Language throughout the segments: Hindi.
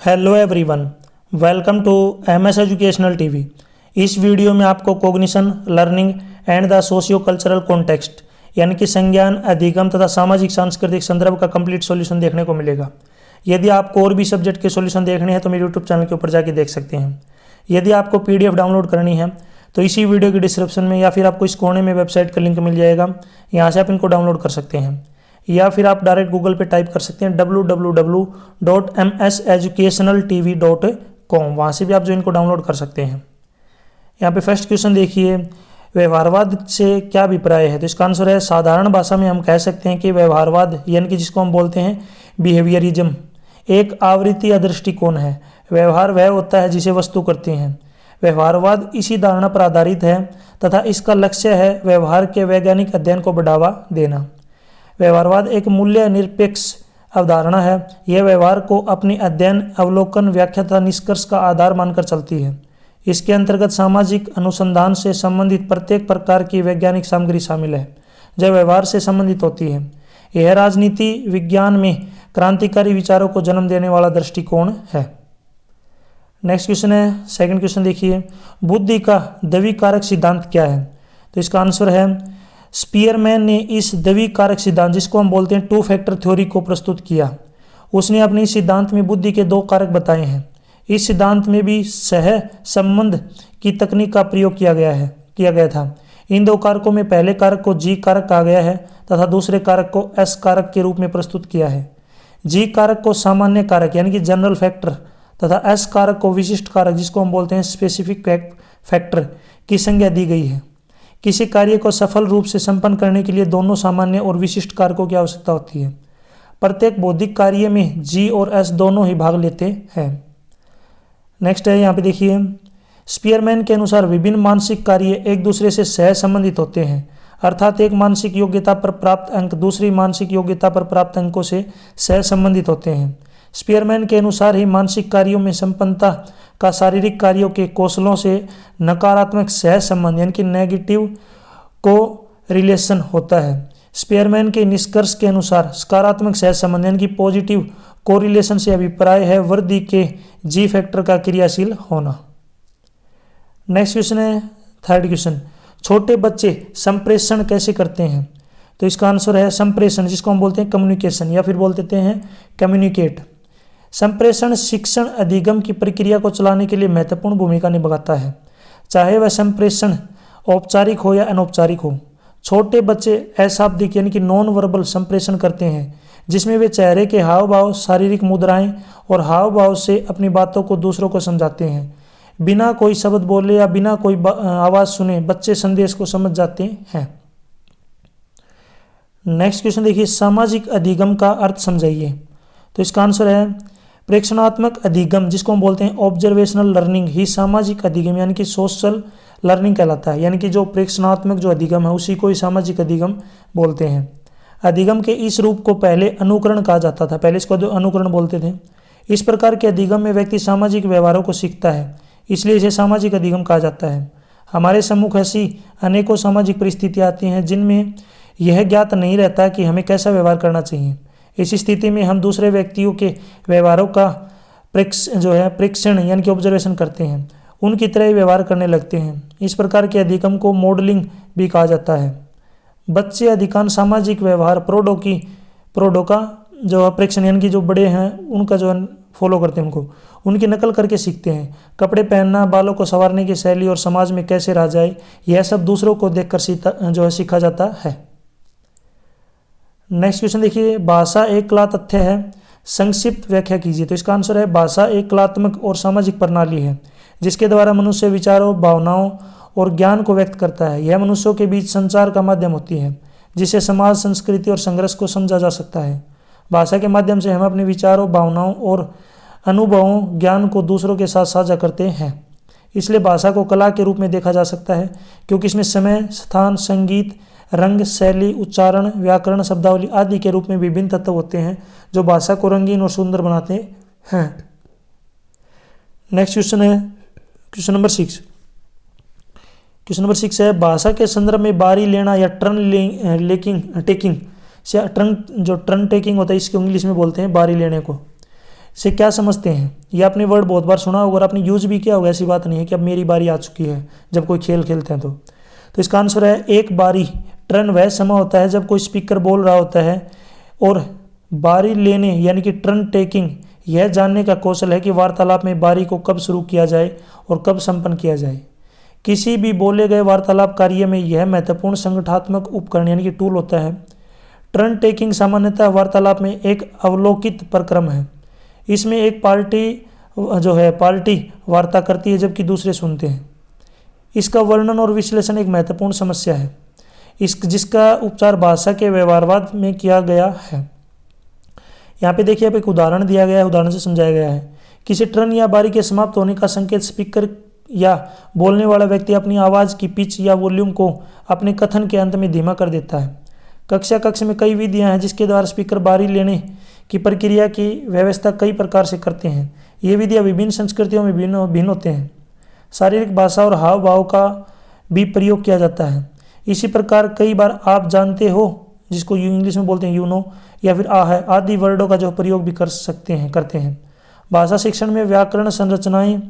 Hello everyone, welcome to MS educational TV. इस वीडियो में आपको cognition, learning and the socio cultural context यानी कि संज्ञान, अधिगम तथा सामाजिक सांस्कृतिक संदर्भ का कंप्लीट सॉल्यूशन देखने को मिलेगा। यदि आपको और भी सब्जेक्ट के सॉल्यूशन देखने हैं तो मेरे यूट्यूब चैनल के ऊपर जाके देख सकते हैं। यदि आपको पीडीएफ डाउनलोड करनी है तो इसी वीडियो की डिस्क्रिप्शन में या फिर आपको इस कोने में वेबसाइट का लिंक मिल जाएगा, यहाँ से आप इनको डाउनलोड कर सकते हैं। या फिर आप डायरेक्ट गूगल पे टाइप कर सकते हैं www.mseducationaltv.com, वहाँ से भी आप जो इनको डाउनलोड कर सकते हैं। यहाँ पे फर्स्ट क्वेश्चन देखिए, व्यवहारवाद से क्या अभिप्राय है? तो इसका आंसर है, साधारण भाषा में हम कह सकते हैं कि व्यवहारवाद यानी कि जिसको हम बोलते हैं बिहेवियरिज्म, एक आवृत्ति या दृष्टिकोण है। व्यवहार वह होता है जिसे वस्तु करते हैं। व्यवहारवाद इसी धारणा पर आधारित है तथा इसका लक्ष्य है व्यवहार के वैज्ञानिक अध्ययन को बढ़ावा देना। व्यवहारवाद एक मूल्य निरपेक्ष अवधारणा है। यह व्यवहार को अपनी अध्ययन, अवलोकन, व्याख्या तथा निष्कर्ष का आधार मानकर चलती है। इसके अंतर्गत सामाजिक अनुसंधान से संबंधित प्रत्येक प्रकार की वैज्ञानिक सामग्री शामिल है जो व्यवहार से संबंधित होती है। यह राजनीति विज्ञान में क्रांतिकारी विचारों को जन्म देने वाला दृष्टिकोण है। नेक्स्ट क्वेश्चन है, सेकंड क्वेश्चन देखिए, बुद्धि का द्विकारक सिद्धांत क्या है? तो इसका आंसर है, स्पीयरमैन ने इस द्विकारक सिद्धांत, जिसको हम बोलते हैं टू फैक्टर थ्योरी, को प्रस्तुत किया। उसने अपने इस सिद्धांत में बुद्धि के दो कारक बताए हैं। इस सिद्धांत में भी सह संबंध की तकनीक का प्रयोग किया गया था। इन दो कारकों में पहले कारक को जी कारक कहा गया है तथा दूसरे कारक को एस कारक के रूप में प्रस्तुत किया है। जी कारक को सामान्य कारक यानी कि जनरल फैक्टर तथा एस कारक को विशिष्ट कारक, जिसको हम बोलते हैं स्पेसिफिक फैक्टर, की संज्ञा दी गई है। किसी कार्य को सफल रूप से संपन्न करने के लिए दोनों सामान्य और विशिष्ट कारकों की आवश्यकता होती है। प्रत्येक बौद्धिक कार्य में जी और एस दोनों ही भाग लेते हैं। नेक्स्ट है, यहाँ पे देखिए, स्पीयरमैन के अनुसार विभिन्न मानसिक कार्य एक दूसरे से सह संबंधित होते हैं, अर्थात एक मानसिक योग्यता पर प्राप्त अंक दूसरी मानसिक योग्यता पर प्राप्त अंकों से सह संबंधित होते हैं। स्पीयरमैन के अनुसार ही मानसिक कार्यों में संपन्नता का शारीरिक कार्यों के कौशलों से नकारात्मक सह संबंध यानी कि नेगेटिव को रिलेशन होता है। स्पीयरमैन के निष्कर्ष के अनुसार सकारात्मक सह संबंध यानी कि पॉजिटिव कोरिलेशन से अभिप्राय है वृद्धि के जी फैक्टर का क्रियाशील होना। नेक्स्ट क्वेश्चन है, थर्ड क्वेश्चन, छोटे बच्चे संप्रेषण कैसे करते हैं? तो इसका आंसर है, संप्रेषण, जिसको हम बोलते हैं कम्युनिकेशन या फिर बोल देते हैं कम्युनिकेट। संप्रेषण शिक्षण अधिगम की प्रक्रिया को चलाने के लिए महत्वपूर्ण भूमिका निभाता है, चाहे वह संप्रेषण औपचारिक हो या अनौपचारिक हो। छोटे बच्चे अशाब्दिक यानी कि नॉन वर्बल संप्रेषण करते हैं, जिसमें वे चेहरे के हाव भाव, शारीरिक मुद्राएं और हाव भाव से अपनी बातों को दूसरों को समझाते हैं। बिना कोई शब्द बोले या बिना कोई आवाज़ सुने बच्चे संदेश को समझ जाते हैं। नेक्स्ट क्वेश्चन देखिए, सामाजिक अधिगम का अर्थ समझाइए। तो इसका आंसर है, प्रेक्षणात्मक अधिगम, जिसको हम बोलते हैं ऑब्जर्वेशनल लर्निंग, ही सामाजिक अधिगम यानी कि सोशल लर्निंग कहलाता है। यानी कि जो प्रेक्षणात्मक जो अधिगम है उसी को ही सामाजिक अधिगम बोलते हैं। अधिगम के इस रूप को पहले अनुकरण कहा जाता था, पहले इसको अनुकरण बोलते थे। इस प्रकार के अधिगम में व्यक्ति सामाजिक व्यवहारों को सीखता है, इसलिए इसे सामाजिक अधिगम कहा जाता है। हमारे सम्मुख ऐसी अनेकों सामाजिक परिस्थितियाँ आती हैं जिनमें यह ज्ञात नहीं रहता कि हमें कैसा व्यवहार करना चाहिए। इस स्थिति में हम दूसरे व्यक्तियों के व्यवहारों का प्रेक्षण यानी कि ऑब्जर्वेशन करते हैं, उनकी तरह ही व्यवहार करने लगते हैं। इस प्रकार के अधिगम को मॉडलिंग भी कहा जाता है। बच्चे अधिकांश सामाजिक व्यवहार प्रोडो का जो प्रेक्षण यानी कि जो बड़े हैं उनका जो फॉलो करते हैं, उनकी नकल करके सीखते हैं। कपड़े पहनना, बालों को संवारने की शैली और समाज में कैसे रहा जाए, यह सब दूसरों को देखकर सीखा जाता है। नेक्स्ट क्वेश्चन देखिए, भाषा एक कला तथ्य है, संक्षिप्त व्याख्या कीजिए। तो इसका आंसर है, भाषा एक कलात्मक और सामाजिक प्रणाली है जिसके द्वारा मनुष्य विचारों, भावनाओं और ज्ञान को व्यक्त करता है। यह मनुष्यों के बीच संचार का माध्यम होती है जिससे समाज, संस्कृति और संघर्ष को समझा जा सकता है। भाषा के माध्यम से हम अपने विचारों, भावनाओं और अनुभवों, ज्ञान को दूसरों के साथ साझा करते हैं। इसलिए भाषा को कला के रूप में देखा जा सकता है क्योंकि इसमें समय, स्थान, संगीत, रंग, शैली, उच्चारण, व्याकरण, शब्दावली आदि के रूप में विभिन्न तत्व होते हैं जो भाषा को रंगीन और सुंदर बनाते हैं। नेक्स्ट क्वेश्चन है, क्वेश्चन नंबर 6। क्वेश्चन नंबर 6 है, भाषा के संदर्भ में बारी लेना या टर्न टेकिंग, टर्न टेकिंग होता है, इसको इंग्लिश में बोलते हैं बारी लेने को। से क्या समझते हैं? ये आपने वर्ड बहुत बार सुना होगा और आपने यूज भी किया होगा, ऐसी बात नहीं है कि अब मेरी बारी आ चुकी है जब कोई खेल खेलते हैं तो इसका आंसर है एक बारी। टर्न वह समय होता है जब कोई स्पीकर बोल रहा होता है, और बारी लेने यानी कि टर्न टेकिंग यह जानने का कौशल है कि वार्तालाप में बारी को कब शुरू किया जाए और कब संपन्न किया जाए। किसी भी बोले गए वार्तालाप कार्य में यह महत्वपूर्ण संगठनात्मक उपकरण यानी कि टूल होता है। टर्न टेकिंग सामान्यतः वार्तालाप में एक अवलोकित प्रक्रम है। इसमें एक पार्टी वार्ता करती है जबकि दूसरे सुनते हैं। इसका वर्णन और विश्लेषण एक महत्वपूर्ण समस्या है जिसका उपचार भाषा के व्यवहारवाद में किया गया है। यहाँ पे देखिए, अब एक उदाहरण दिया गया है, उदाहरण से समझाया गया है। किसी टर्न या बारी के समाप्त होने का संकेत स्पीकर या बोलने वाला व्यक्ति अपनी आवाज़ की पिच या वॉल्यूम को अपने कथन के अंत में धीमा कर देता है। कक्ष में कई विधियां हैं जिसके द्वारा स्पीकर बारी लेने की प्रक्रिया की व्यवस्था कई प्रकार से करते हैं। ये विधियां विभिन्न संस्कृतियों में भिन्न होते हैं। शारीरिक भाषा और हाव भाव का भी प्रयोग किया जाता है। इसी प्रकार कई बार आप जानते हो, जिसको इंग्लिश में बोलते हैं यू नो, या फिर आ है आदि वर्डों का जो प्रयोग भी करते हैं। भाषा शिक्षण में व्याकरण, संरचनाएं,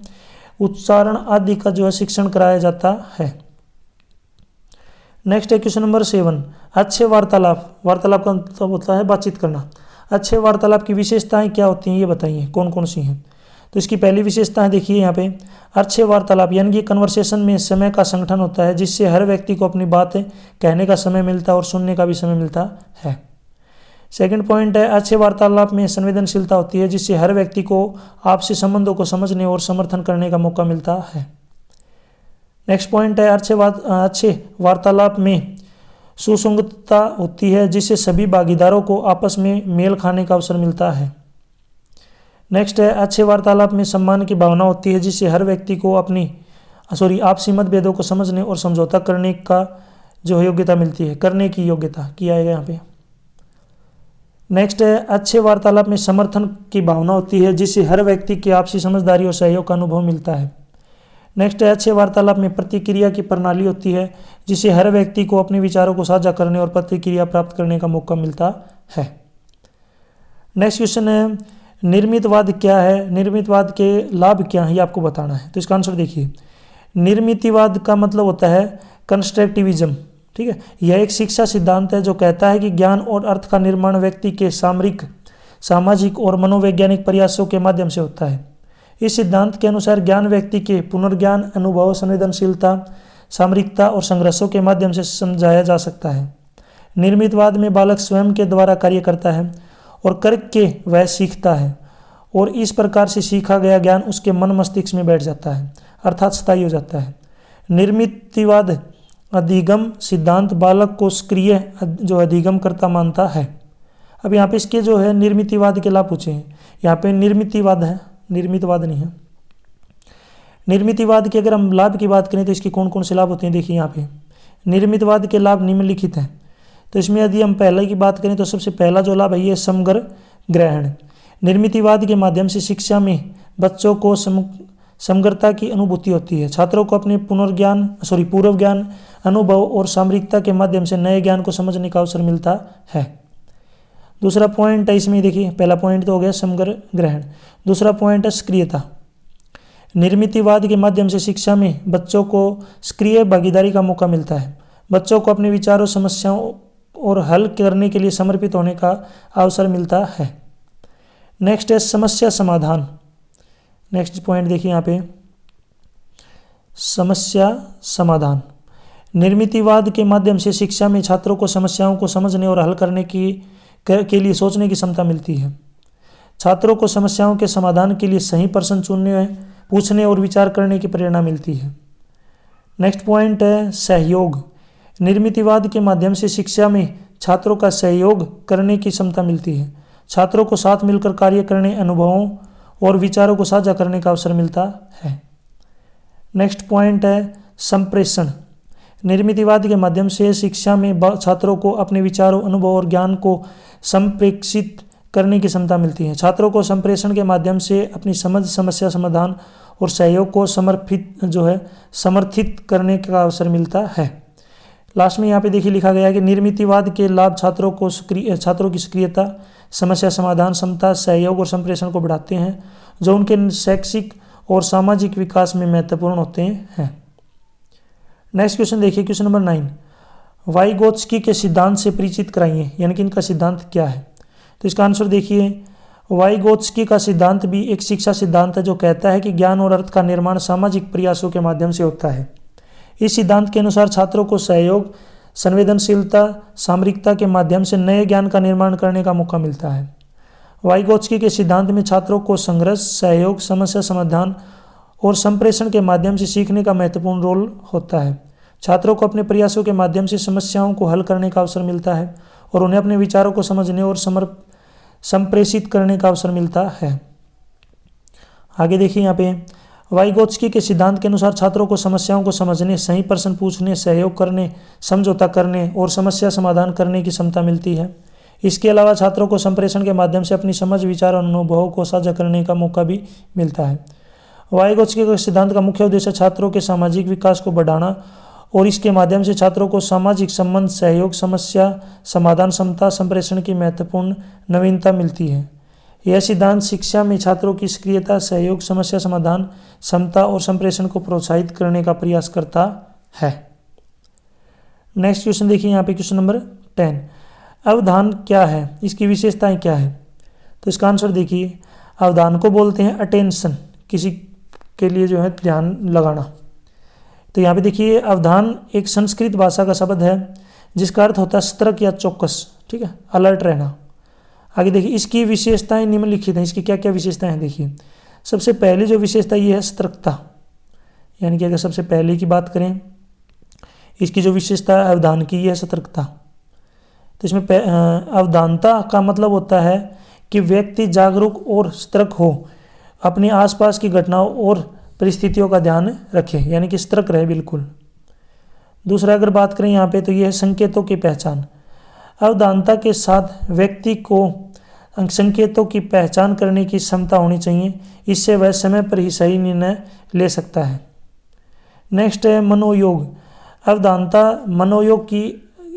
उच्चारण आदि का जो है शिक्षण कराया जाता है। नेक्स्ट है क्वेश्चन नंबर 7। अच्छे वार्तालाप का मतलब होता है बातचीत करना। अच्छे वार्तालाप की विशेषताएं क्या होती हैं ये बताइए, कौन कौन सी हैं? तो इसकी पहली विशेषता है, देखिए यहाँ पे, अच्छे वार्तालाप यानी कि कन्वर्सेशन में समय का संगठन होता है जिससे हर व्यक्ति को अपनी बात कहने का समय मिलता है और सुनने का भी समय मिलता है। सेकंड पॉइंट है, अच्छे वार्तालाप में संवेदनशीलता होती है जिससे हर व्यक्ति को आपसी संबंधों को समझने और समर्थन करने का मौका मिलता है। नेक्स्ट पॉइंट है, अच्छे वार्तालाप में सुसंगतता होती है जिससे सभी भागीदारों को आपस में मेल खाने का अवसर मिलता है। नेक्स्ट है, अच्छे वार्तालाप में सम्मान की भावना होती है जिससे हर व्यक्ति को आपसी मतभेदों को समझने और समझौता करने का जो योग्यता मिलती है, करने की योग्यता किया है यहाँ पे। नेक्स्ट है, अच्छे वार्तालाप में समर्थन की भावना होती है जिससे हर व्यक्ति की आपसी समझदारी और सहयोग का अनुभव मिलता है। नेक्स्ट है, अच्छे वार्तालाप में प्रतिक्रिया की प्रणाली होती है जिससे हर व्यक्ति को अपने विचारों को साझा करने और प्रतिक्रिया प्राप्त करने का मौका मिलता है। नेक्स्ट क्वेश्चन है, निर्मितवाद क्या है? निर्मितवाद के लाभ क्या हैं ये आपको बताना है। तो इसका आंसर देखिए, निर्मितिवाद का मतलब होता है कंस्ट्रक्टिविज्म। ठीक है, यह एक शिक्षा सिद्धांत है जो कहता है कि ज्ञान और अर्थ का निर्माण व्यक्ति के सामाजिक और मनोवैज्ञानिक प्रयासों के माध्यम से होता है। इस सिद्धांत के अनुसार ज्ञान व्यक्ति के पुनर्ज्ञान, अनुभव, संवेदनशीलता, सामरिकता और संघर्षों के माध्यम से समझाया जा सकता है। निर्मितवाद में बालक स्वयं के द्वारा कार्य करता है और करके वह सीखता है, और इस प्रकार से सीखा गया ज्ञान उसके मन मस्तिष्क में बैठ जाता है, अर्थात स्थायी हो जाता है। निर्मितिवाद अधिगम सिद्धांत बालक को सक्रिय जो अधिगम करता मानता है। अब यहाँ पे इसके जो है निर्मितिवाद के लाभ पूछे हैं। यहाँ पे निर्मितिवाद है, निर्मितवाद नहीं है। निर्मितिवाद के अगर हम लाभ की बात करें तो इसके कौन कौन से लाभ होते हैं, देखिए यहाँ पे निर्मितवाद के लाभ निम्नलिखित हैं। तो इसमें यदि हम पहले की बात करें तो सबसे पहला जो लाभ है ये समग्र ग्रहण। निर्मितिवाद के माध्यम से शिक्षा में बच्चों को समग्रता की अनुभूति होती है। छात्रों को अपने पूर्व ज्ञान, अनुभव और सामरिकता के माध्यम से नए ज्ञान को समझने का अवसर मिलता है। दूसरा पॉइंट है इसमें, देखिए पहला पॉइंट तो हो गया समग्र ग्रहण, दूसरा पॉइंट है सक्रियता। निर्मितिवाद के माध्यम से शिक्षा में बच्चों को सक्रिय भागीदारी का मौका मिलता है। बच्चों को अपने विचारों, समस्याओं और हल करने के लिए समर्पित होने का अवसर मिलता है। नेक्स्ट है समस्या समाधान। नेक्स्ट पॉइंट देखिए यहाँ पे, समस्या समाधान। निर्मितिवाद के माध्यम से शिक्षा में छात्रों को समस्याओं को समझने और हल करने के लिए सोचने की क्षमता मिलती है। छात्रों को समस्याओं के समाधान के लिए सही प्रश्न पूछने और विचार करने की प्रेरणा मिलती है। नेक्स्ट पॉइंट है सहयोग। निर्मितिवाद के माध्यम से शिक्षा में छात्रों का सहयोग करने की क्षमता मिलती है। छात्रों को साथ मिलकर कार्य करने, अनुभवों और विचारों को साझा करने का अवसर मिलता है। नेक्स्ट पॉइंट है संप्रेषण। निर्मितिवाद के माध्यम से शिक्षा में छात्रों को अपने विचारों, अनुभव और ज्ञान को संप्रेषित करने की क्षमता मिलती है। छात्रों को संप्रेषण के माध्यम से अपनी समझ, समस्या समाधान और सहयोग को समर्थित करने का अवसर मिलता है। लास्ट में यहाँ पे देखिए लिखा गया है कि निर्मितिवाद के लाभ छात्रों की सक्रियता, समस्या समाधान क्षमता, सहयोग और संप्रेषण को बढ़ाते हैं, जो उनके शैक्षिक और सामाजिक विकास में महत्वपूर्ण होते हैं। नेक्स्ट क्वेश्चन देखिए, क्वेश्चन नंबर 9, वाइगोत्स्की के सिद्धांत से परिचित कराइए, यानी कि इनका सिद्धांत क्या है। तो इसका आंसर देखिए, वाइगोत्स्की का सिद्धांत भी एक शिक्षा सिद्धांत है जो कहता है कि ज्ञान और अर्थ का निर्माण सामाजिक प्रयासों के माध्यम से होता है। इस सिद्धांत के अनुसार छात्रों को सहयोग, संवेदनशीलता, सामरिकता के माध्यम से नए ज्ञान का निर्माण करने का मौका मिलता है। वाइगोत्स्की के सिद्धांत में छात्रों को संघर्ष, सहयोग, समस्या समाधान और संप्रेषण के माध्यम से सीखने का महत्वपूर्ण रोल होता है। छात्रों को अपने प्रयासों के माध्यम से समस्याओं को हल करने का अवसर मिलता है और उन्हें अपने विचारों को समझने और संप्रेषित करने का अवसर मिलता है। आगे देखिए यहाँ पे, वाइगोत्स्की के सिद्धांत के अनुसार छात्रों को समस्याओं को समझने, सही प्रश्न पूछने, सहयोग करने, समझौता करने और समस्या समाधान करने की क्षमता मिलती है। इसके अलावा छात्रों को संप्रेषण के माध्यम से अपनी समझ, विचार और अनुभवों को साझा करने का मौका भी मिलता है। वाइगोत्स्की के सिद्धांत का मुख्य उद्देश्य छात्रों के सामाजिक विकास को बढ़ाना और इसके माध्यम से छात्रों को सामाजिक संबंध, सहयोग, समस्या समाधान क्षमता, संप्रेषण की महत्वपूर्ण नवीनता मिलती है। यह सिद्धांत शिक्षा में छात्रों की सक्रियता, सहयोग, समस्या समाधान क्षमता और संप्रेषण को प्रोत्साहित करने का प्रयास करता है। नेक्स्ट क्वेश्चन देखिए यहाँ पे, क्वेश्चन नंबर 10, अवधान क्या है, इसकी विशेषताएं क्या है। तो इसका आंसर देखिए, अवधान को बोलते हैं अटेंशन, किसी के लिए जो है ध्यान लगाना। तो यहाँ पे देखिए, अवधान एक संस्कृत भाषा का शब्द है जिसका अर्थ होता है सतर्क या चौकस, ठीक है, अलर्ट रहना। आगे देखिए, इसकी विशेषताएं निम्नलिखित हैं। इसकी क्या क्या विशेषताएं हैं देखिए। सबसे पहली जो विशेषता ये है सतर्कता, यानी कि अगर सबसे पहले की बात करें, इसकी जो विशेषता है अवधान की, ये है सतर्कता। तो इसमें अवधानता का मतलब होता है कि व्यक्ति जागरूक और सतर्क हो, अपने आसपास की घटनाओं और परिस्थितियों का ध्यान रखे, यानी कि सतर्क रहे बिल्कुल। दूसरा अगर बात करें यहाँ पे, तो यह है संकेतों की पहचान। अवधानता के साथ व्यक्ति को संकेतों की पहचान करने की क्षमता होनी चाहिए, इससे वह समय पर ही सही निर्णय ले सकता है। नेक्स्ट है मनोयोग। अवधानता मनोयोग की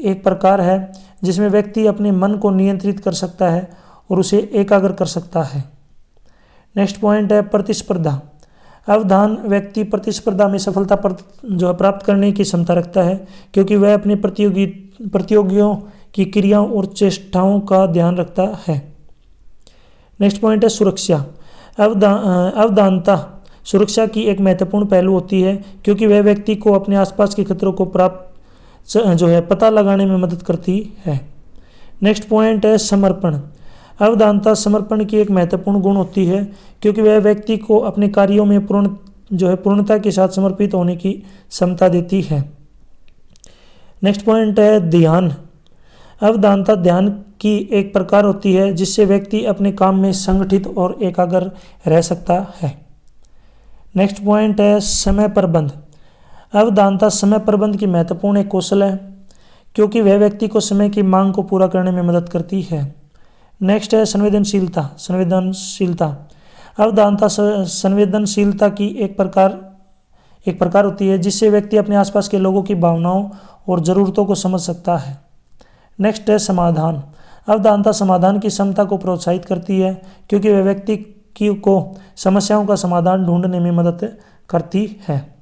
एक प्रकार है जिसमें व्यक्ति अपने मन को नियंत्रित कर सकता है और उसे एकाग्र कर सकता है। नेक्स्ट पॉइंट है प्रतिस्पर्धा। अवधान व्यक्ति प्रतिस्पर्धा में सफलता प्राप्त करने की क्षमता रखता है, क्योंकि वह अपने प्रतियोगियों की क्रियाओं और चेष्टाओं का ध्यान रखता है। नेक्स्ट पॉइंट है सुरक्षा। अवधानता सुरक्षा की एक महत्वपूर्ण पहलू होती है, क्योंकि वह व्यक्ति को अपने आसपास के खतरों को पता लगाने में मदद करती है। नेक्स्ट पॉइंट है समर्पण। अवधानता समर्पण की एक महत्वपूर्ण गुण होती है, क्योंकि वह व्यक्ति को अपने कार्यों में पूर्णता के साथ समर्पित होने की क्षमता देती है। नेक्स्ट पॉइंट है ध्यान। अवधानता ध्यान की एक प्रकार होती है जिससे व्यक्ति अपने काम में संगठित और एकाग्र रह सकता है। नेक्स्ट पॉइंट है समय प्रबंध। अवधानता समय प्रबंध की महत्वपूर्ण एक कौशल है, क्योंकि वह व्यक्ति को समय की मांग को पूरा करने में मदद करती है। नेक्स्ट है संवेदनशीलता। अवधानता संवेदनशीलता की एक प्रकार होती है जिससे व्यक्ति अपने आसपास के लोगों की भावनाओं और ज़रूरतों को समझ सकता है। नेक्स्ट है समाधान। अवधानता समाधान की क्षमता को प्रोत्साहित करती है, क्योंकि वह व्यक्ति को समस्याओं का समाधान ढूंढने में मदद करती है।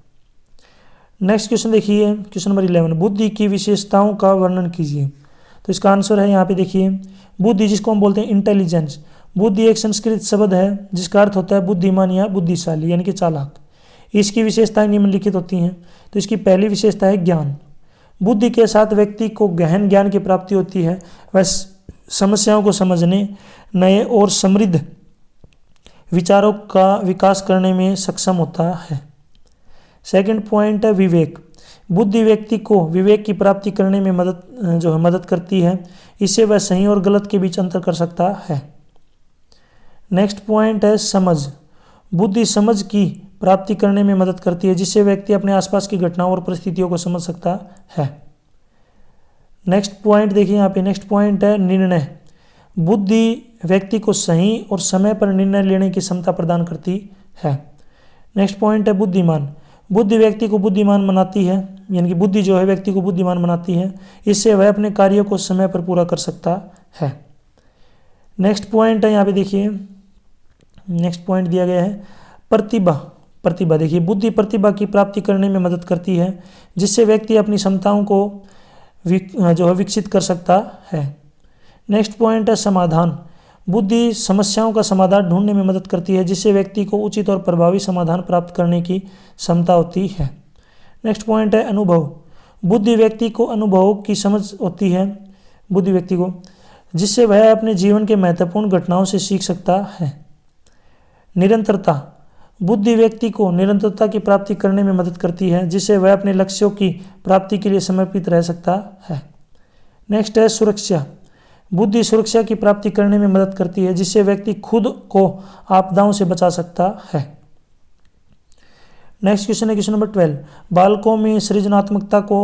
नेक्स्ट क्वेश्चन देखिए, क्वेश्चन नंबर 11, बुद्धि की विशेषताओं का वर्णन कीजिए। तो इसका आंसर है यहाँ पे देखिए, बुद्धि जिसको हम बोलते हैं इंटेलिजेंस। बुद्धि एक संस्कृत शब्द है जिसका अर्थ होता है बुद्धिमान या बुद्धिशाली, यानी कि चालाक। इसकी विशेषताएं निम्नलिखित होती हैं। तो इसकी पहली विशेषता है ज्ञान। बुद्धि के साथ व्यक्ति को गहन ज्ञान की प्राप्ति होती है, वह समस्याओं को समझने, नए और समृद्ध विचारों का विकास करने में सक्षम होता है। सेकंड पॉइंट है विवेक। बुद्धि व्यक्ति को विवेक की प्राप्ति करने में मदद करती है, इससे वह सही और गलत के बीच अंतर कर सकता है। नेक्स्ट पॉइंट है समझ। बुद्धि समझ की प्राप्ति करने में मदद करती है, जिससे व्यक्ति अपने आसपास की घटनाओं और परिस्थितियों को समझ सकता है। नेक्स्ट पॉइंट देखिए यहाँ पे, नेक्स्ट पॉइंट है निर्णय। बुद्धि व्यक्ति को सही और समय पर निर्णय लेने की क्षमता प्रदान करती है। नेक्स्ट पॉइंट है बुद्धिमान। बुद्धि व्यक्ति को बुद्धिमान बनाती है, यानी कि बुद्धि जो है व्यक्ति को बुद्धिमान बनाती है, इससे वह अपने कार्यों को समय पर पूरा कर सकता है। नेक्स्ट पॉइंट है, यहाँ पे देखिए नेक्स्ट पॉइंट दिया गया है प्रतिभा। प्रतिभा देखिए, बुद्धि प्रतिभा की प्राप्ति करने में मदद करती है, जिससे व्यक्ति अपनी क्षमताओं को जो है विकसित कर सकता है। नेक्स्ट पॉइंट है समाधान। बुद्धि समस्याओं का समाधान ढूंढने में मदद करती है, जिससे व्यक्ति को उचित और प्रभावी समाधान प्राप्त करने की क्षमता होती है। नेक्स्ट पॉइंट है अनुभव। बुद्धि व्यक्ति को अनुभव की समझ होती है, बुद्धि व्यक्ति को, जिससे वह अपने जीवन के महत्वपूर्ण घटनाओं से सीख सकता है। निरंतरता। बुद्धि व्यक्ति को निरंतरता की प्राप्ति करने में मदद करती है, जिससे वह अपने लक्ष्यों की प्राप्ति के लिए समर्पित रह सकता है। नेक्स्ट है सुरक्षा। बुद्धि सुरक्षा की प्राप्ति करने में मदद करती है, जिससे व्यक्ति खुद को आपदाओं से बचा सकता है। नेक्स्ट क्वेश्चन है क्वेश्चन नंबर 12। बालकों में सृजनात्मकता को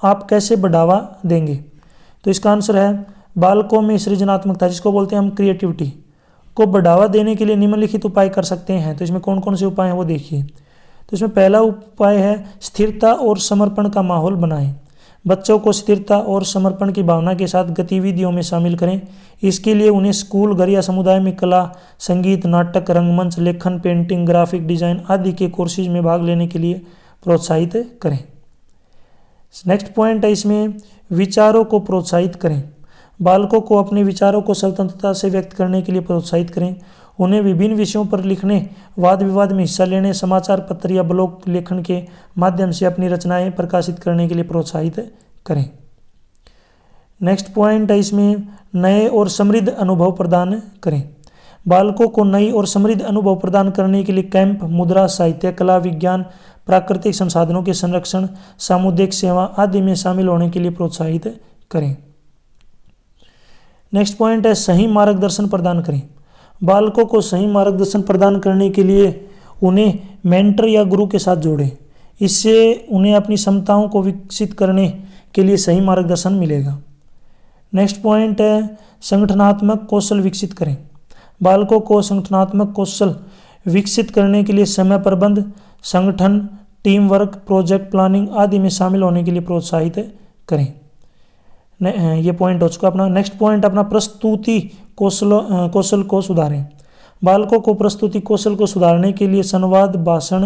आप कैसे बढ़ावा देंगे? तो इसका आंसर है बालकों में सृजनात्मकता, जिसको बोलते हैं हम क्रिएटिविटी, को बढ़ावा देने के लिए निम्नलिखित उपाय कर सकते हैं। तो इसमें कौन कौन से उपाय हैं वो देखिए। तो इसमें पहला उपाय है स्थिरता और समर्पण का माहौल बनाएं। बच्चों को स्थिरता और समर्पण की भावना के साथ गतिविधियों में शामिल करें। इसके लिए उन्हें स्कूल, घर या समुदाय में कला, संगीत, नाटक, रंगमंच, लेखन, पेंटिंग, ग्राफिक डिजाइन आदि के कोर्सेज में भाग लेने के लिए प्रोत्साहित करें। नेक्स्ट पॉइंट है इसमें विचारों को प्रोत्साहित करें। बालकों को अपने विचारों को स्वतंत्रता से व्यक्त करने के लिए प्रोत्साहित करें। उन्हें विभिन्न विषयों पर लिखने, वाद विवाद में हिस्सा लेने, समाचार पत्र या ब्लॉग लेखन के माध्यम से अपनी रचनाएं प्रकाशित करने के लिए प्रोत्साहित करें। नेक्स्ट पॉइंट है इसमें नए और समृद्ध अनुभव प्रदान करें। बालकों को नई और समृद्ध अनुभव प्रदान करने के लिए कैंप, मुद्रा, साहित्य, कला, विज्ञान, प्राकृतिक संसाधनों के संरक्षण, सामुदायिक सेवा आदि में शामिल होने के लिए प्रोत्साहित करें। नेक्स्ट पॉइंट है सही मार्गदर्शन प्रदान करें। बालकों को सही मार्गदर्शन प्रदान करने के लिए उन्हें मेंटर या गुरु के साथ जोड़ें। इससे उन्हें अपनी क्षमताओं को विकसित करने के लिए सही मार्गदर्शन मिलेगा। नेक्स्ट पॉइंट है संगठनात्मक कौशल विकसित करें। बालकों को संगठनात्मक कौशल विकसित करने के लिए समय प्रबंध, संगठन, टीम वर्क, प्रोजेक्ट प्लानिंग आदि में शामिल होने के लिए प्रोत्साहित करें। ये पॉइंट हो चुका अपना। नेक्स्ट पॉइंट अपना प्रस्तुति कौशल को सुधारें। बालकों को प्रस्तुति कौशल को सुधारने के लिए संवाद, भाषण,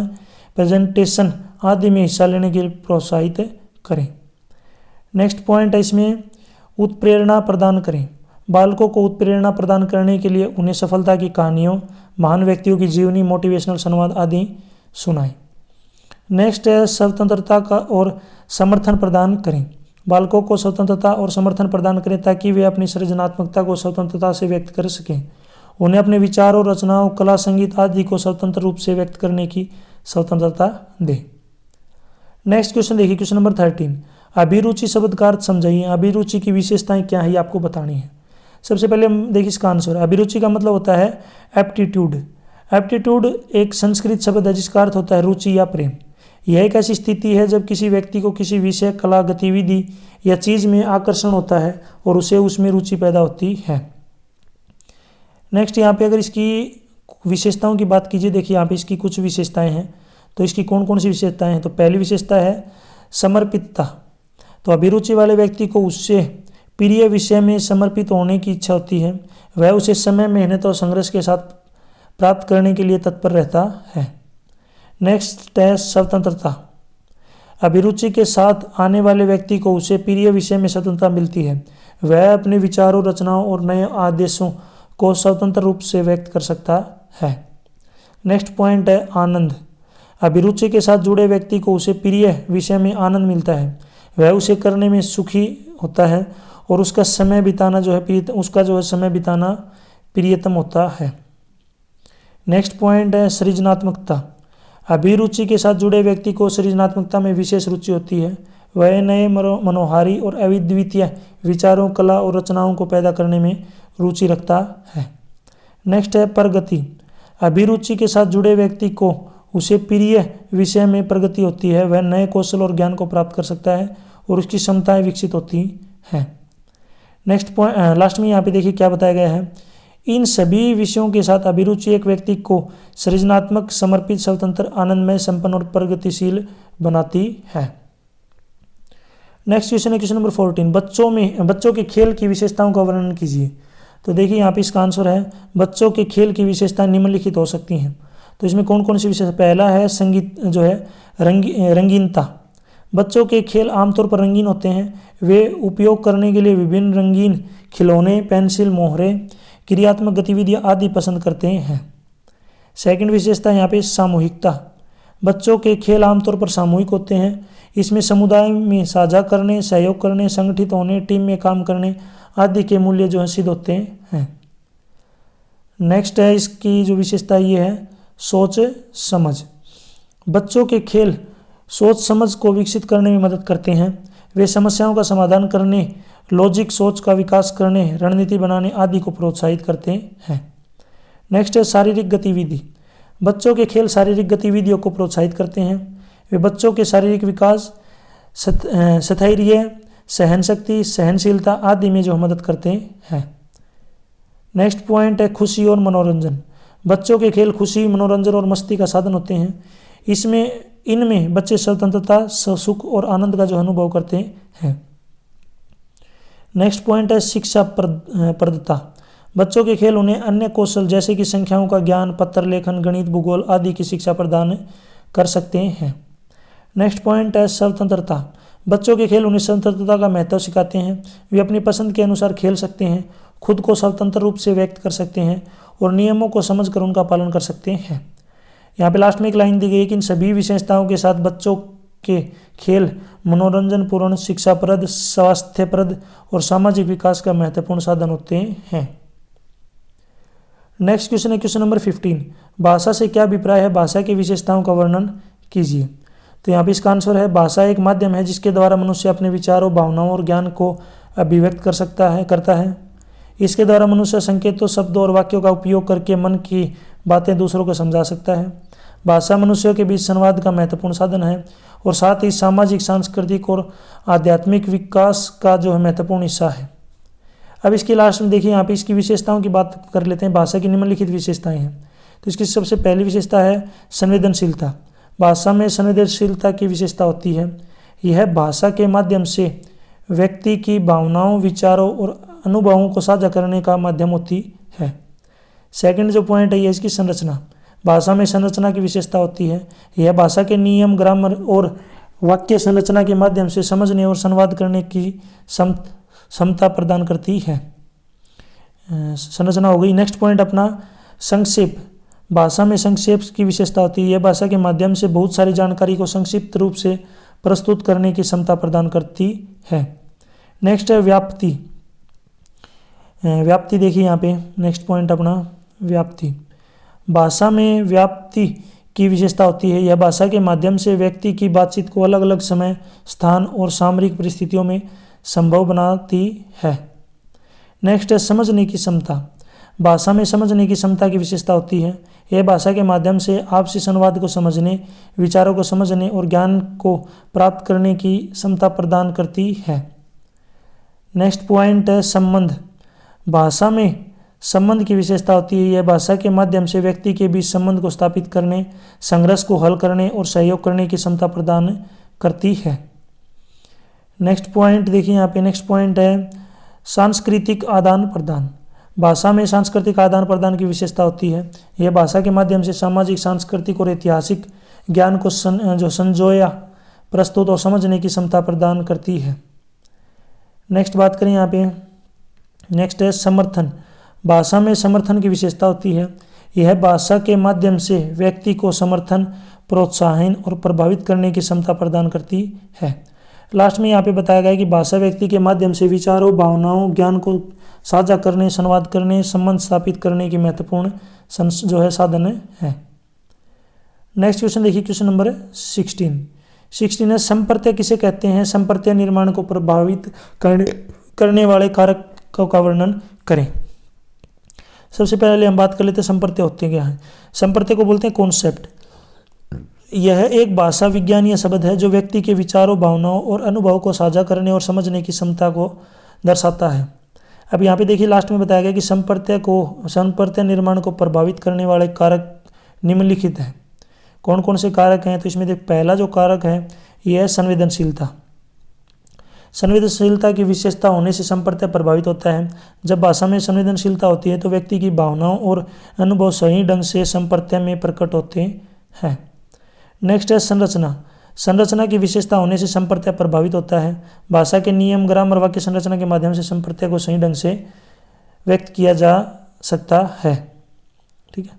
प्रेजेंटेशन आदि में हिस्सा लेने के लिए प्रोत्साहित करें। नेक्स्ट पॉइंट है इसमें उत्प्रेरणा प्रदान करें। बालकों को उत्प्रेरणा प्रदान करने के लिए उन्हें सफलता की कहानियों, महान व्यक्तियों की जीवनी, मोटिवेशनल संवाद आदि सुनाएं। नेक्स्ट है स्वतंत्रता का और समर्थन प्रदान करें। बालकों को स्वतंत्रता और समर्थन प्रदान करें ताकि वे अपनी सृजनात्मकता को स्वतंत्रता से व्यक्त कर सकें। उन्हें अपने विचारों, रचनाओं, कला, संगीत आदि को स्वतंत्र रूप से व्यक्त करने की स्वतंत्रता दें। नेक्स्ट क्वेश्चन देखिए क्वेश्चन नंबर 13। अभिरुचि शब्द का अर्थ समझाइए। अभिरुचि की विशेषताएं क्या है ये आपको बतानी है। सबसे पहले देखिए इसका आंसर। अभिरुचि का मतलब होता है एप्टीट्यूड। एप्टीट्यूड एक संस्कृत शब्द है जिसका अर्थ होता है रुचि या प्रेम। यह एक ऐसी स्थिति है जब किसी व्यक्ति को किसी विषय, कला, गतिविधि या चीज़ में आकर्षण होता है और उसे उसमें रुचि पैदा होती है। नेक्स्ट यहाँ पे अगर इसकी विशेषताओं की बात कीजिए, देखिए यहाँ पे इसकी कुछ विशेषताएं हैं। तो इसकी कौन कौन सी विशेषताएं हैं? तो पहली विशेषता है समर्पितता। तो अभिरुचि वाले व्यक्ति को उससे प्रिय विषय में समर्पित होने की इच्छा होती है। वह उसे समय, मेहनत और संघर्ष के साथ प्राप्त करने के लिए तत्पर रहता है। नेक्स्ट है स्वतंत्रता। अभिरुचि के साथ आने वाले व्यक्ति को उसे प्रिय विषय में स्वतंत्रता मिलती है। वह अपने विचारों, रचनाओं और नए आदेशों को स्वतंत्र रूप से व्यक्त कर सकता है। नेक्स्ट पॉइंट है आनंद। अभिरुचि के साथ जुड़े व्यक्ति को उसे प्रिय विषय में आनंद मिलता है। वह उसे करने में सुखी होता है और उसका समय बिताना समय बिताना प्रियतम होता है। नेक्स्ट पॉइंट है सृजनात्मकता। अभिरुचि के साथ जुड़े व्यक्ति को सृजनात्मकता में विशेष रुचि होती है। वह नए, मनोहारी और अद्वितीय विचारों, कला और रचनाओं को पैदा करने में रुचि रखता है। नेक्स्ट है प्रगति। अभिरुचि के साथ जुड़े व्यक्ति को उसे प्रिय विषय में प्रगति होती है। वह नए कौशल और ज्ञान को प्राप्त कर सकता है और उसकी क्षमताएं विकसित होती हैं। नेक्स्ट पॉइंट लास्ट में यहाँ पे देखिए क्या बताया गया है। इन सभी विषयों के साथ अभिरुचि एक व्यक्ति को सृजनात्मक, समर्पित, स्वतंत्र, आनंदमय, संपन्न और प्रगतिशील बनाती है। नेक्स्ट क्वेश्चन है क्वेश्चन नंबर 14, बच्चों के खेल की विशेषताओं का वर्णन कीजिए। तो देखिए यहाँ पे इसका आंसर है बच्चों के खेल की विशेषताएं निम्नलिखित हो सकती हैं। तो इसमें कौन कौन सी विशेषता, पहला है संगीत जो है रंगीनता। बच्चों के खेल आमतौर पर रंगीन होते हैं। वे उपयोग करने के लिए विभिन्न रंगीन खिलौने, पेंसिल, मोहरे, क्रियात्मक गतिविधियां आदि पसंद करते हैं। सेकंड विशेषता यहाँ पे सामूहिकता। बच्चों के खेल आमतौर पर सामूहिक होते हैं। इसमें समुदाय में साझा करने, सहयोग करने, संगठित होने, टीम में काम करने आदि के मूल्य जो है सिद्ध होते हैं। नेक्स्ट है इसकी जो विशेषता ये है सोच समझ। बच्चों के खेल सोच समझ को विकसित करने में मदद करते हैं। वे समस्याओं का समाधान करने, लॉजिक सोच का विकास करने, रणनीति बनाने आदि को प्रोत्साहित करते हैं। नेक्स्ट है शारीरिक गतिविधि। बच्चों के खेल शारीरिक गतिविधियों को प्रोत्साहित करते हैं। वे बच्चों के शारीरिक विकास, स्थैर्य, सहनशक्ति, सहनशीलता आदि में जो मदद करते हैं। नेक्स्ट पॉइंट है खुशी और मनोरंजन। बच्चों के खेल खुशी, मनोरंजन और मस्ती का साधन होते हैं। इनमें बच्चे स्वतंत्रता, सुख और आनंद का जो अनुभव करते हैं। नेक्स्ट पॉइंट है शिक्षा प्रदता। बच्चों के खेल उन्हें अन्य कौशल जैसे कि संख्याओं का ज्ञान, पत्र लेखन, गणित, भूगोल आदि की शिक्षा प्रदान कर सकते हैं। नेक्स्ट पॉइंट है स्वतंत्रता। बच्चों के खेल उन्हें स्वतंत्रता का महत्व सिखाते हैं। वे अपनी पसंद के अनुसार खेल सकते हैं, खुद को स्वतंत्र रूप से व्यक्त कर सकते हैं और नियमों को समझकर उनका पालन कर सकते हैं। यहाँ पे लास्ट में एक लाइन दी गई है कि इन सभी विशेषताओं के साथ बच्चों के खेल मनोरंजनपूर्ण, शिक्षाप्रद, स्वास्थ्यप्रद और सामाजिक विकास का महत्वपूर्ण साधन होते हैं। नेक्स्ट क्वेश्चन है क्वेश्चन नंबर 15, भाषा से क्या अभिप्राय है, भाषा की विशेषताओं का वर्णन कीजिए। तो यहाँ पे इसका आंसर है भाषा एक माध्यम है जिसके द्वारा मनुष्य अपने विचारों, भावनाओं और ज्ञान को अभिव्यक्त करता है। इसके द्वारा मनुष्य संकेतों, शब्दों और वाक्यों का उपयोग करके मन की बातें दूसरों को समझा सकता है। भाषा मनुष्यों के बीच संवाद का महत्वपूर्ण साधन है और साथ ही सामाजिक, सांस्कृतिक और आध्यात्मिक विकास का जो है महत्वपूर्ण हिस्सा है। अब इसके लास्ट में देखिए यहाँ पे इसकी विशेषताओं की बात कर लेते हैं। भाषा की निम्नलिखित विशेषताएं हैं। तो इसकी सबसे पहली विशेषता है संवेदनशीलता। भाषा में संवेदनशीलता की विशेषता होती है। यह भाषा के माध्यम से व्यक्ति की भावनाओं, विचारों और अनुभवों को साझा करने का माध्यम होती है। सेकंड जो पॉइंट है ये इसकी संरचना। भाषा में संरचना की विशेषता होती है। यह भाषा के नियम, ग्रामर और वाक्य संरचना के माध्यम से समझने और संवाद करने की क्षमता प्रदान करती है। संरचना हो गई। नेक्स्ट पॉइंट अपना संक्षेप। भाषा में संक्षेप की विशेषता होती है। यह भाषा के माध्यम से बहुत सारी जानकारी को संक्षिप्त रूप से प्रस्तुत करने की क्षमता प्रदान करती है। नेक्स्ट है व्याप्ति। व्याप्ति देखिए यहाँ पे नेक्स्ट पॉइंट अपना व्याप्ति। भाषा में व्याप्ति की विशेषता होती है। यह भाषा के माध्यम से व्यक्ति की बातचीत को अलग अलग समय, स्थान और सामरिक परिस्थितियों में संभव बनाती है। नेक्स्ट है समझने की क्षमता। भाषा में समझने की क्षमता की विशेषता होती है। यह भाषा के माध्यम से आपसी संवाद को समझने, विचारों को समझने और ज्ञान को प्राप्त करने की क्षमता प्रदान करती है। नेक्स्ट पॉइंट है संबंध। भाषा में संबंध की विशेषता होती है। यह भाषा के माध्यम से व्यक्ति के बीच संबंध को स्थापित करने, संघर्ष को हल करने और सहयोग करने की क्षमता प्रदान करती है। नेक्स्ट पॉइंट देखिए यहाँ पे नेक्स्ट पॉइंट है सांस्कृतिक आदान प्रदान। भाषा में सांस्कृतिक आदान प्रदान की विशेषता होती है। यह भाषा के माध्यम से सामाजिक, सांस्कृतिक और ऐतिहासिक ज्ञान को संजोया, प्रस्तुत और समझने की क्षमता प्रदान करती है। नेक्स्ट बात करें यहाँ पे नेक्स्ट है समर्थन। भाषा में समर्थन की विशेषता होती है। यह भाषा के माध्यम से व्यक्ति को समर्थन, प्रोत्साहन और प्रभावित करने की क्षमता प्रदान करती है। लास्ट में यहाँ पे बताया गया है कि भाषा व्यक्ति के माध्यम से विचारों, भावनाओं, ज्ञान को साझा करने, संवाद करने, संबंध स्थापित करने की महत्वपूर्ण जो है साधन है। नेक्स्ट क्वेश्चन देखिए क्वेश्चन नंबर 16 है संप्रत्यय किसे कहते हैं। संप्रत्यय निर्माण को प्रभावित करने वाले कारक का वर्णन करें। सबसे पहले हम बात कर लेते हैं संप्रत्यय होते क्या है। संप्रत्यय को बोलते हैं कॉन्सेप्ट। यह एक भाषा विज्ञानीय शब्द है जो व्यक्ति के विचारों, भावनाओं और अनुभवों को साझा करने और समझने की क्षमता को दर्शाता है। अब यहाँ पे देखिए लास्ट में बताया गया कि संप्रत्यय निर्माण को प्रभावित करने वाले कारक निम्नलिखित हैं। कौन कौन से कारक हैं? तो इसमें देख, पहला जो कारक है यह है संवेदनशीलता। संवेदनशीलता की विशेषता होने से संप्रत्यय प्रभावित होता है। जब भाषा में संवेदनशीलता होती है तो व्यक्ति की भावनाओं और अनुभव सही ढंग से संप्रत्यय में प्रकट होते हैं। नेक्स्ट है संरचना। संरचना की विशेषता होने से संप्रत्यय प्रभावित होता है। भाषा के नियम, ग्रामर, वाक्य संरचना के माध्यम से संप्रत्यय को सही ढंग से व्यक्त किया जा सकता है। ठीक है,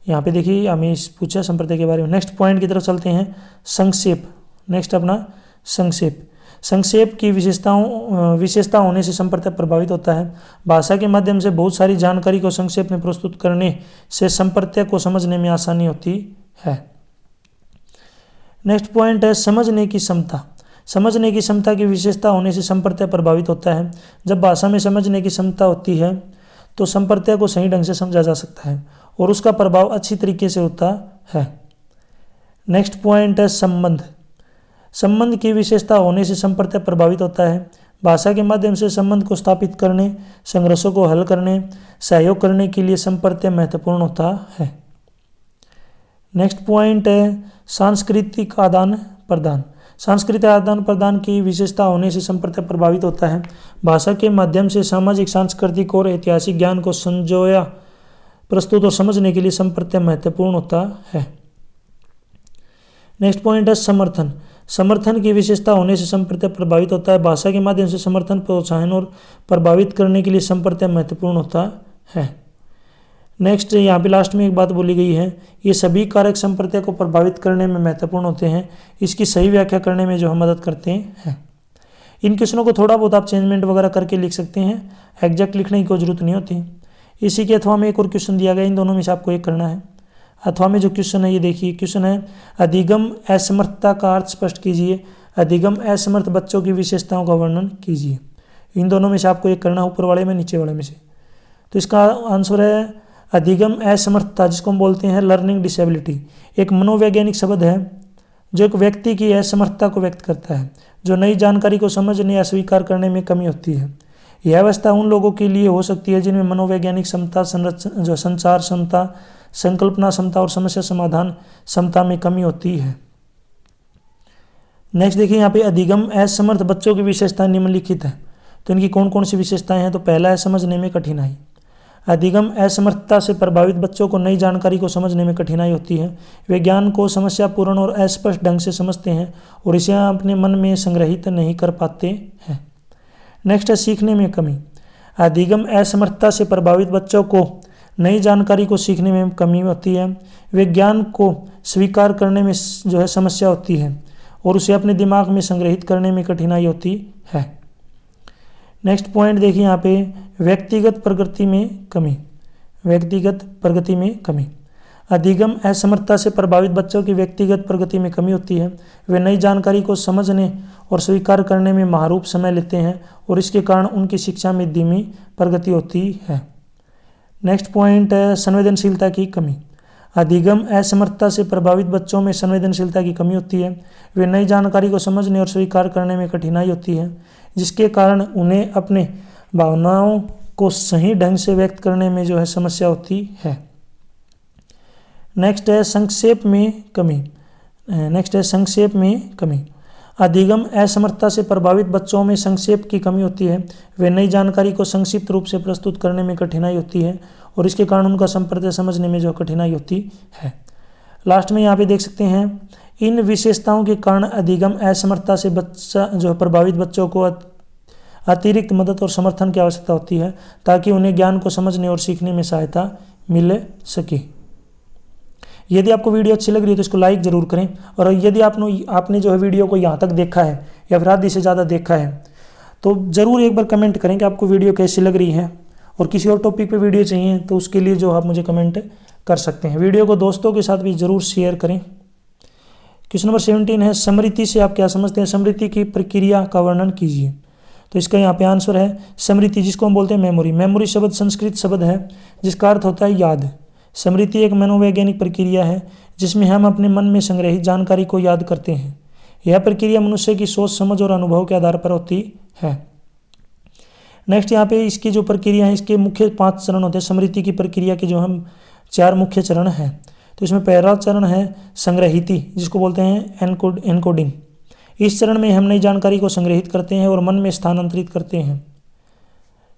यहाँ पे देखिए हमें पूछा संप्रत्यय के बारे में। नेक्स्ट पॉइंट की तरफ चलते हैं, संक्षेप। नेक्स्ट अपना संक्षेप। संक्षेप की विशेषता होने से संप्रत्यय प्रभावित होता है। भाषा के माध्यम से बहुत सारी जानकारी को संक्षेप में प्रस्तुत करने से संप्रत्यय को समझने में आसानी होती है। नेक्स्ट पॉइंट है समझने की क्षमता। समझने की क्षमता की विशेषता होने से संप्रत्यय प्रभावित होता है। जब भाषा में समझने की क्षमता होती है तो संप्रत्यय को सही ढंग से समझा जा सकता है और उसका प्रभाव अच्छी तरीके से होता है। नेक्स्ट पॉइंट है संबंध। संबंध की विशेषता होने से संप्रत्यय प्रभावित होता है। भाषा के माध्यम से संबंध को स्थापित करने, संघर्षों को हल करने, सहयोग करने के लिए संप्रत्यय महत्वपूर्ण होता है। नेक्स्ट पॉइंट है सांस्कृतिक आदान प्रदान। सांस्कृतिक आदान प्रदान की विशेषता होने से संप्रत्यय प्रभावित होता है। भाषा के माध्यम से सामाजिक, सांस्कृतिक और ऐतिहासिक ज्ञान को संजोया, प्रस्तुत और समझने के लिए संप्रत्यय महत्वपूर्ण होता है। नेक्स्ट पॉइंट है समर्थन। समर्थन की विशेषता होने से संप्रत्यय प्रभावित होता है। भाषा के माध्यम से समर्थन, प्रोत्साहन और प्रभावित करने के लिए संप्रत्यय महत्वपूर्ण होता है। नेक्स्ट यहाँ पे लास्ट में एक बात बोली गई है, ये सभी कारक संप्रत्यय को प्रभावित करने में महत्वपूर्ण होते हैं। इसकी सही व्याख्या करने में जो हम मदद करते हैं। इन क्वेश्चनों को थोड़ा बहुत आप चेंजमेंट वगैरह करके लिख सकते हैं, एग्जैक्ट लिखने की कोई जरूरत नहीं होती। इसी के अथवा में एक और क्वेश्चन दिया गया, इन दोनों में से आपको एक करना है। अथवा में जो क्वेश्चन है ये देखिए, क्वेश्चन है अधिगम असमर्थता का अर्थ स्पष्ट कीजिए। अधिगम असमर्थ बच्चों की विशेषताओं का वर्णन कीजिए। इन दोनों में से आपको एक करना, ऊपर वाले में, नीचे वाले में से। तो इसका आंसर है अधिगम असमर्थता, जिसको हम बोलते हैं लर्निंग डिसेबिलिटी। एक मनोवैज्ञानिक शब्द है जो एक व्यक्ति की असमर्थता को व्यक्त करता है, जो नई जानकारी को समझने या स्वीकार करने में कमी होती है। यह अवस्था उन लोगों के लिए हो सकती है जिनमें मनोवैज्ञानिक क्षमता, संचार क्षमता, संकल्पना क्षमता और समस्या समाधान क्षमता में कमी होती है। नेक्स्ट देखिए यहाँ पे अधिगम असमर्थ बच्चों की विशेषताएं निम्नलिखित है। तो इनकी कौन कौन सी विशेषताएं हैं? तो पहला है समझने में कठिनाई। अधिगम असमर्थता से प्रभावित बच्चों को नई जानकारी को समझने में कठिनाई होती है। वे ज्ञान को समस्यापूर्ण और अस्पष्ट ढंग से समझते हैं और इसे अपने मन में संग्रहित नहीं कर पाते हैं। नेक्स्ट है सीखने में कमी। अधिगम असमर्थता से प्रभावित बच्चों को नई जानकारी को सीखने में कमी होती है। वे ज्ञान को स्वीकार करने में जो है समस्या होती है और उसे अपने दिमाग में संग्रहित करने में कठिनाई होती है। नेक्स्ट पॉइंट देखिए यहाँ पे व्यक्तिगत प्रगति में कमी। व्यक्तिगत प्रगति में कमी। अधिगम असमर्थता से प्रभावित बच्चों की व्यक्तिगत प्रगति में कमी होती है। वे नई जानकारी को समझने और स्वीकार करने में महारूप समय लेते हैं और इसके कारण उनकी शिक्षा में धीमी प्रगति होती है। नेक्स्ट पॉइंट है संवेदनशीलता की कमी। अधिगम असमर्थता से प्रभावित बच्चों में संवेदनशीलता की कमी होती है। वे नई जानकारी को समझने और स्वीकार करने में कठिनाई होती है, जिसके कारण उन्हें अपने भावनाओं को सही ढंग से व्यक्त करने में जो है समस्या होती है। नेक्स्ट है संक्षेप में कमी। नेक्स्ट है संक्षेप में कमी। अधिगम असमर्थता से प्रभावित बच्चों में संक्षेप की कमी होती है। वे नई जानकारी को संक्षिप्त रूप से प्रस्तुत करने में कठिनाई होती है और इसके कारण उनका संप्रत्यय समझने में जो कठिनाई होती है। लास्ट में यहाँ पे देख सकते हैं इन विशेषताओं के कारण अधिगम असमर्थता से बच्चा जो प्रभावित बच्चों को अतिरिक्त मदद और समर्थन की आवश्यकता होती है ताकि उन्हें ज्ञान को समझने और सीखने में सहायता मिल सके। यदि आपको वीडियो अच्छी लग रही है तो इसको लाइक जरूर करें और यदि आपने जो है वीडियो को यहाँ तक देखा है या फिर आधी से ज़्यादा देखा है तो ज़रूर एक बार कमेंट करें कि आपको वीडियो कैसी लग रही है और किसी और टॉपिक पे वीडियो चाहिए तो उसके लिए जो आप मुझे कमेंट कर सकते हैं। वीडियो को दोस्तों के साथ भी ज़रूर शेयर करें। क्वेश्चन नंबर 17 है स्मृति से आप क्या समझते हैं? स्मृति की प्रक्रिया का वर्णन कीजिए। तो इसका यहाँ पे आंसर है स्मृति, जिसको हम बोलते हैं मेमोरी। मेमोरी शब्द संस्कृत शब्द है जिसका अर्थ होता है याद। स्मृति एक मनोवैज्ञानिक प्रक्रिया है जिसमें हम अपने मन में संग्रहित जानकारी को याद करते हैं। यह प्रक्रिया मनुष्य की सोच, समझ और अनुभव के आधार पर होती है। नेक्स्ट यहाँ पे इसकी जो प्रक्रिया है, इसके मुख्य 5 चरण होते हैं। स्मृति की प्रक्रिया के जो हम 4 मुख्य चरण हैं। तो इसमें पहला चरण है संग्रहिति, जिसको बोलते हैं एनकोडिंग। इस चरण में हम नई जानकारी को संग्रहित करते हैं और मन में स्थानांतरित करते हैं।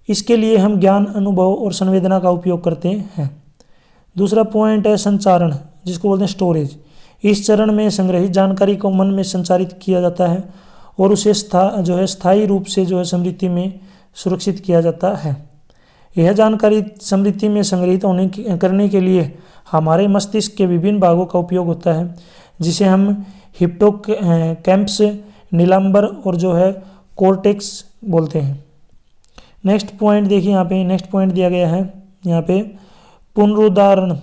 इसके लिए हम ज्ञान, अनुभव और संवेदना का उपयोग करते हैं। दूसरा पॉइंट है संचारण, जिसको बोलते हैं स्टोरेज। इस चरण में संग्रहित जानकारी को मन में संचारित किया जाता है और उसे स्थायी रूप से स्मृति में सुरक्षित किया जाता है। यह जानकारी स्मृति में संग्रहित करने के लिए हमारे मस्तिष्क के विभिन्न भागों का उपयोग होता है, जिसे हम हिप्पोकैम्पस, नीलांबर और कॉर्टेक्स बोलते हैं। नेक्स्ट पॉइंट देखिए, यहाँ पे नेक्स्ट पॉइंट दिया गया है यहाँ पे पुनरुद्धारण,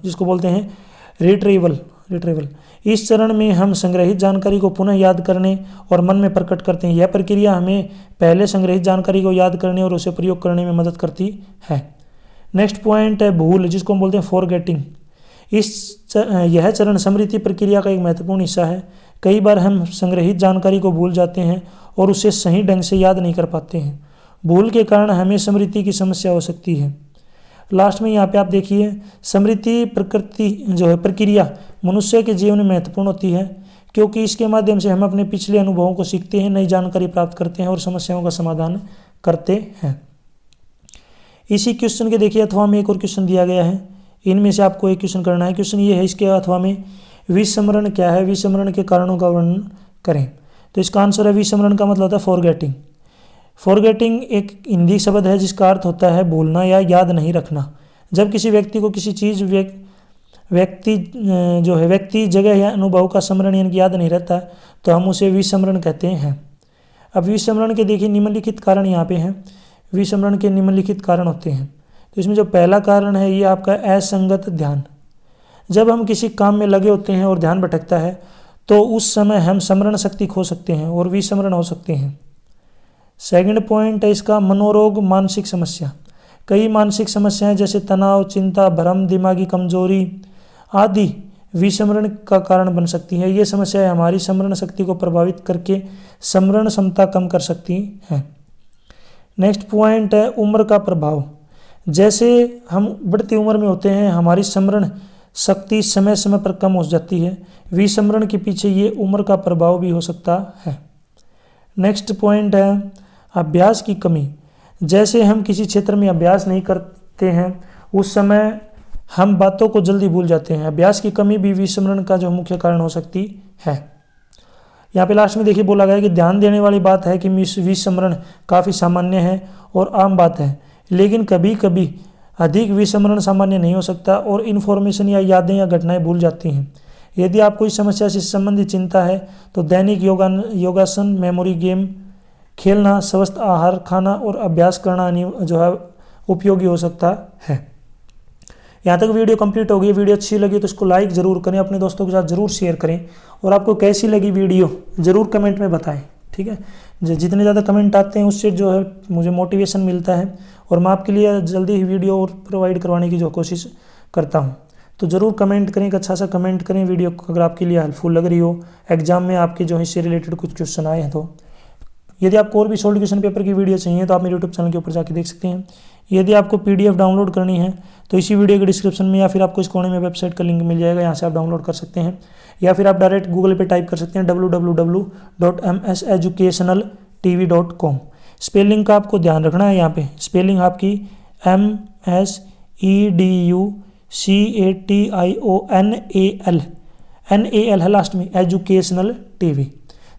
जिसको बोलते हैं रिट्रीवल। इस चरण में हम संग्रहित जानकारी को पुनः याद करने और मन में प्रकट करते हैं। यह प्रक्रिया हमें पहले संग्रहित जानकारी को याद करने और उसे प्रयोग करने में मदद करती है। नेक्स्ट पॉइंट है भूल, जिसको हम बोलते हैं फॉरगेटिंग। यह चरण स्मृति प्रक्रिया का एक महत्वपूर्ण हिस्सा है। कई बार हम संग्रहित जानकारी को भूल जाते हैं और उसे सही ढंग से याद नहीं कर पाते हैं। भूल के कारण हमें स्मृति की समस्या हो सकती है। लास्ट में यहाँ पे आप देखिए, स्मृति प्रक्रिया मनुष्य के जीवन में महत्वपूर्ण होती है, क्योंकि इसके माध्यम से हम अपने पिछले अनुभवों को सीखते हैं, नई जानकारी प्राप्त करते हैं और समस्याओं का समाधान करते हैं। इसी क्वेश्चन के देखिए अथवा में एक और क्वेश्चन दिया गया है। इनमें से आपको एक क्वेश्चन करना है। क्वेश्चन ये है इसके अथवा में, विस्मरण क्या है, विस्मरण के कारणों का वर्णन करें। तो इसका आंसर है, विस्मरण का मतलब होता है फॉरगेटिंग। फॉरगेटिंग एक हिंदी शब्द है जिसका अर्थ होता है भूलना या याद नहीं रखना। जब किसी व्यक्ति को किसी चीज़, व्यक्ति, जगह या अनुभव का स्मरण यानी याद नहीं रहता, तो हम उसे विस्मरण कहते हैं। अब विस्मरण के देखिए निम्नलिखित कारण यहाँ पे हैं। विस्मरण के निम्नलिखित कारण होते हैं। तो इसमें जो पहला कारण है ये आपका असंगत ध्यान। जब हम किसी काम में लगे होते हैं और ध्यान भटकता है तो उस समय हम स्मरण शक्ति खो सकते हैं और विस्मरण हो सकते हैं। सेकंड पॉइंट है इसका मनोरोग, मानसिक समस्या। कई मानसिक समस्याएं जैसे तनाव, चिंता, भ्रम, दिमागी कमजोरी आदि विस्मरण का कारण बन सकती हैं। ये समस्याएं हमारी स्मरण शक्ति को प्रभावित करके स्मरण क्षमता कम कर सकती हैं। नेक्स्ट पॉइंट है उम्र का प्रभाव। जैसे हम बढ़ती उम्र में होते हैं, हमारी स्मरण शक्ति समय समय पर कम हो जाती है। विस्मरण के पीछे ये उम्र का प्रभाव भी हो सकता है। नेक्स्ट पॉइंट है अभ्यास की कमी। जैसे हम किसी क्षेत्र में अभ्यास नहीं करते हैं, उस समय हम बातों को जल्दी भूल जाते हैं। अभ्यास की कमी भी विस्मरण का मुख्य कारण हो सकती है। यहाँ पे लास्ट में देखिए बोला गया है कि ध्यान देने वाली बात है कि विस्मरण काफ़ी सामान्य है और आम बात है, लेकिन कभी कभी अधिक विस्मरण सामान्य नहीं हो सकता और इन्फॉर्मेशन या यादें या घटनाएं भूल जाती हैं। यदि आपको इस समस्या से संबंधित चिंता है तो दैनिक योगासन, मेमोरी गेम खेलना, स्वस्थ आहार खाना और अभ्यास करना उपयोगी हो सकता है। यहाँ तक वीडियो कंप्लीट हो गई। वीडियो अच्छी लगी तो इसको लाइक ज़रूर करें, अपने दोस्तों के साथ ज़रूर शेयर करें और आपको कैसी लगी वीडियो ज़रूर कमेंट में बताएं। ठीक है, जितने ज़्यादा कमेंट आते हैं उससे मुझे मोटिवेशन मिलता है और मैं आपके लिए जल्दी ही वीडियो और प्रोवाइड करवाने की कोशिश करता हूँ। तो ज़रूर कमेंट करें, एक अच्छा सा कमेंट करें वीडियो अगर आपके लिए हेल्पफुल लग रही हो, एग्जाम में आपके इससे रिलेटेड कुछ क्वेश्चन आए हैं तो। यदि आपको और भी सोल्ड क्वेश्चन पेपर की वीडियो चाहिए तो आप मेरे यूट्यूब चैनल के ऊपर जाके देख सकते हैं। यदि आपको PDF डाउनलोड करनी है तो इसी वीडियो के डिस्क्रिप्शन में या फिर आपको इस कोने में वेबसाइट का लिंक मिल जाएगा, यहाँ से आप डाउनलोड कर सकते हैं। या फिर आप डायरेक्ट गूगल पे टाइप कर सकते हैं www.mseducationaltv.com। स्पेलिंग का आपको ध्यान रखना है। यहाँ पे स्पेलिंग आपकी MSEDUCATIONAL है लास्ट में, एजुकेशनल TV।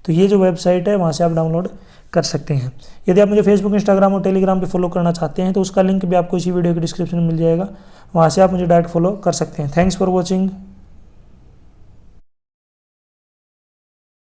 तो ये जो वेबसाइट है वहाँ से आप डाउनलोड कर सकते हैं। यदि आप मुझे फेसबुक, इंस्टाग्राम और टेलीग्राम पे फॉलो करना चाहते हैं तो उसका लिंक भी आपको इसी वीडियो के डिस्क्रिप्शन में मिल जाएगा, वहाँ से आप मुझे डायरेक्ट फॉलो कर सकते हैं। Thanks for watching.